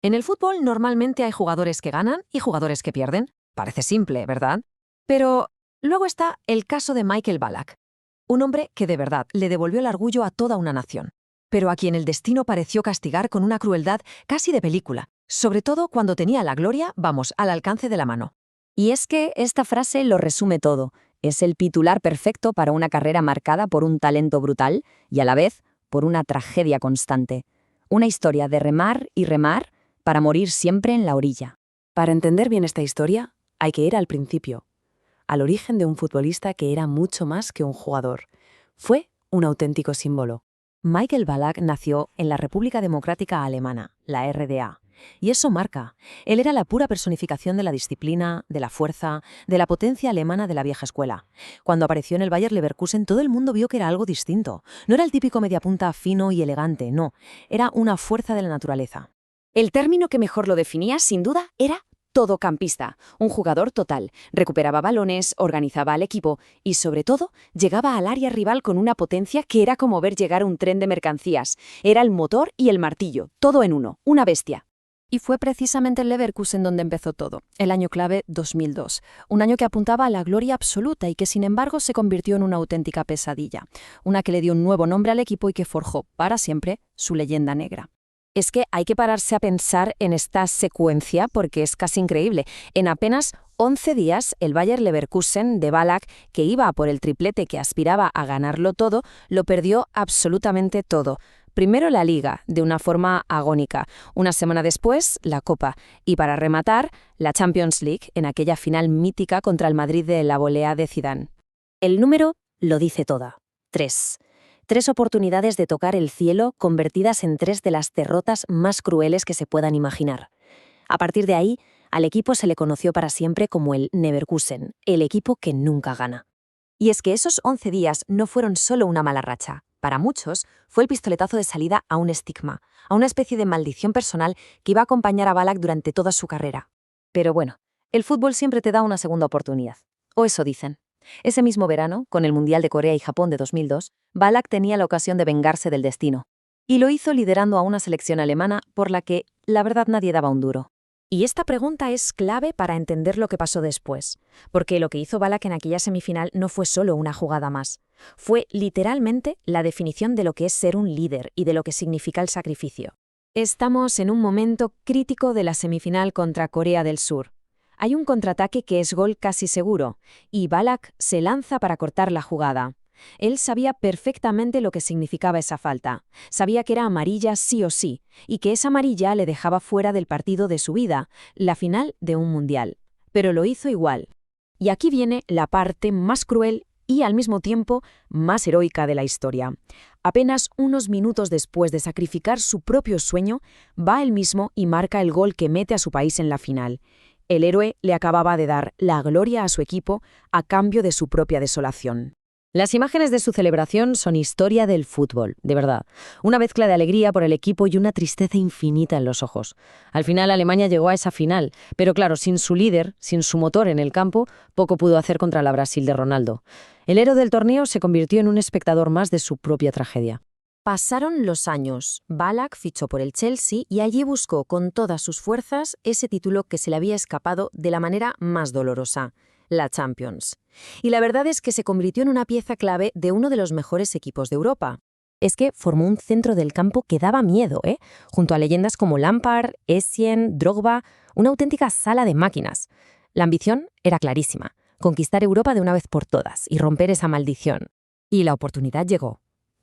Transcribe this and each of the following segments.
En el fútbol normalmente hay jugadores que ganan y jugadores que pierden. Parece simple, ¿verdad? Pero luego está el caso de Michael Ballack, un hombre que de verdad le devolvió el orgullo a toda una nación, pero a quien el destino pareció castigar con una crueldad casi de película, sobre todo cuando tenía la gloria, vamos, al alcance de la mano. Y es que esta frase lo resume todo. Es el titular perfecto para una carrera marcada por un talento brutal y a la vez por una tragedia constante. Una historia de remar y remar para morir siempre en la orilla. Para entender bien esta historia, hay que ir al principio, al origen de un futbolista que era mucho más que un jugador. Fue un auténtico símbolo. Michael Ballack nació en la República Democrática Alemana, la RDA. Y eso marca. Él era la pura personificación de la disciplina, de la fuerza, de la potencia alemana de la vieja escuela. Cuando apareció en el Bayer Leverkusen, todo el mundo vio que era algo distinto. No era el típico mediapunta fino y elegante, no. Era una fuerza de la naturaleza. El término que mejor lo definía, sin duda, era todocampista, un jugador total. Recuperaba balones, organizaba al equipo y, sobre todo, llegaba al área rival con una potencia que era como ver llegar un tren de mercancías. Era el motor y el martillo, todo en uno, una bestia. Y fue precisamente el Leverkusen donde empezó todo, el año clave 2002, un año que apuntaba a la gloria absoluta y que sin embargo se convirtió en una auténtica pesadilla, una que le dio un nuevo nombre al equipo y que forjó para siempre su leyenda negra. Es que hay que pararse a pensar en esta secuencia porque es casi increíble. En apenas 11 días, el Bayer Leverkusen de Ballack, que iba a por el triplete que aspiraba a ganarlo todo, lo perdió absolutamente todo. Primero la Liga, de una forma agónica. Una semana después, la Copa. Y para rematar, la Champions League, en aquella final mítica contra el Madrid de la volea de Zidane. El número lo dice toda. 3. 3 oportunidades de tocar el cielo convertidas en 3 de las derrotas más crueles que se puedan imaginar. A partir de ahí, al equipo se le conoció para siempre como el Neverkusen, el equipo que nunca gana. Y es que esos 11 días no fueron solo una mala racha. Para muchos, fue el pistoletazo de salida a un estigma, a una especie de maldición personal que iba a acompañar a Ballack durante toda su carrera. Pero bueno, el fútbol siempre te da una segunda oportunidad. O eso dicen. Ese mismo verano, con el Mundial de Corea y Japón de 2002, Ballack tenía la ocasión de vengarse del destino. Y lo hizo liderando a una selección alemana por la que, la verdad, nadie daba un duro. Y esta pregunta es clave para entender lo que pasó después, porque lo que hizo Ballack en aquella semifinal no fue solo una jugada más. Fue literalmente la definición de lo que es ser un líder y de lo que significa el sacrificio. Estamos en un momento crítico de la semifinal contra Corea del Sur. Hay un contraataque que es gol casi seguro, y Ballack se lanza para cortar la jugada. Él sabía perfectamente lo que significaba esa falta. Sabía que era amarilla sí o sí, y que esa amarilla le dejaba fuera del partido de su vida, la final de un mundial. Pero lo hizo igual. Y aquí viene la parte más cruel y al mismo tiempo más heroica de la historia. Apenas unos minutos después de sacrificar su propio sueño, va él mismo y marca el gol que mete a su país en la final. El héroe le acababa de dar la gloria a su equipo a cambio de su propia desolación. Las imágenes de su celebración son historia del fútbol, de verdad. Una mezcla de alegría por el equipo y una tristeza infinita en los ojos. Al final Alemania llegó a esa final, pero claro, sin su líder, sin su motor en el campo, poco pudo hacer contra la Brasil de Ronaldo. El héroe del torneo se convirtió en un espectador más de su propia tragedia. Pasaron los años. Ballack fichó por el Chelsea y allí buscó con todas sus fuerzas ese título que se le había escapado de la manera más dolorosa, la Champions. Y la verdad es que se convirtió en una pieza clave de uno de los mejores equipos de Europa. Es que formó un centro del campo que daba miedo, junto a leyendas como Lampard, Essien, Drogba, una auténtica sala de máquinas. La ambición era clarísima, conquistar Europa de una vez por todas y romper esa maldición. Y la oportunidad llegó.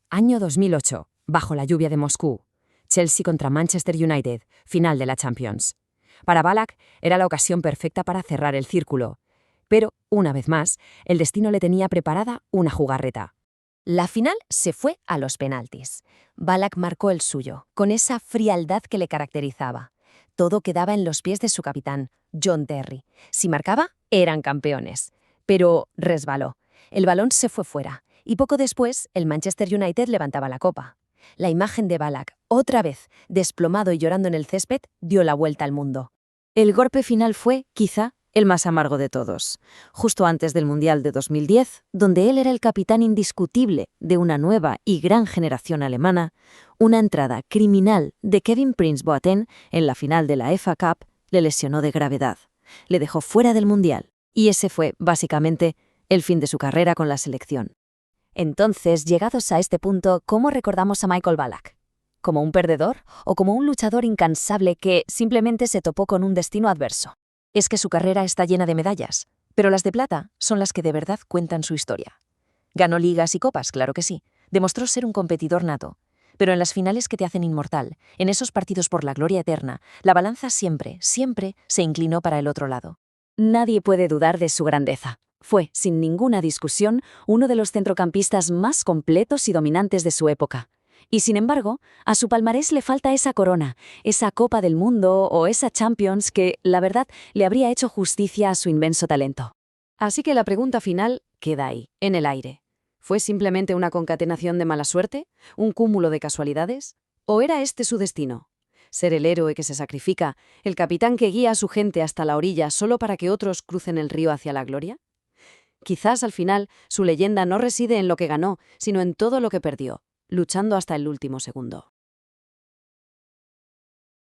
Año 2008, bajo la lluvia de Moscú. Chelsea contra Manchester United, final de la Champions. Para Ballack era la ocasión perfecta para cerrar el círculo. Pero, una vez más, el destino le tenía preparada una jugarreta. La final se fue a los penaltis. Ballack marcó el suyo, con esa frialdad que le caracterizaba. Todo quedaba en los pies de su capitán, John Terry. Si marcaba, eran campeones. Pero resbaló. El balón se fue fuera, y poco después el Manchester United levantaba la copa. La imagen de Ballack, otra vez, desplomado y llorando en el césped, dio la vuelta al mundo. El golpe final fue, quizá, el más amargo de todos, justo antes del Mundial de 2010, donde él era el capitán indiscutible de una nueva y gran generación alemana, una entrada criminal de Kevin Prince Boateng en la final de la FA Cup le lesionó de gravedad, le dejó fuera del Mundial, y ese fue, básicamente, el fin de su carrera con la selección. Entonces, llegados a este punto, ¿cómo recordamos a Michael Ballack? ¿Como un perdedor o como un luchador incansable que simplemente se topó con un destino adverso? Es que su carrera está llena de medallas, pero las de plata son las que de verdad cuentan su historia. Ganó ligas y copas, claro que sí. Demostró ser un competidor nato. Pero en las finales que te hacen inmortal, en esos partidos por la gloria eterna, la balanza siempre, siempre se inclinó para el otro lado. Nadie puede dudar de su grandeza. Fue, sin ninguna discusión, uno de los centrocampistas más completos y dominantes de su época. Y sin embargo, a su palmarés le falta esa corona, esa Copa del Mundo o esa Champions que, la verdad, le habría hecho justicia a su inmenso talento. Así que la pregunta final queda ahí, en el aire. ¿Fue simplemente una concatenación de mala suerte? ¿Un cúmulo de casualidades? ¿O era este su destino? ¿Ser el héroe que se sacrifica, el capitán que guía a su gente hasta la orilla solo para que otros crucen el río hacia la gloria? Quizás al final su leyenda no reside en lo que ganó, sino en todo lo que perdió, luchando hasta el último segundo.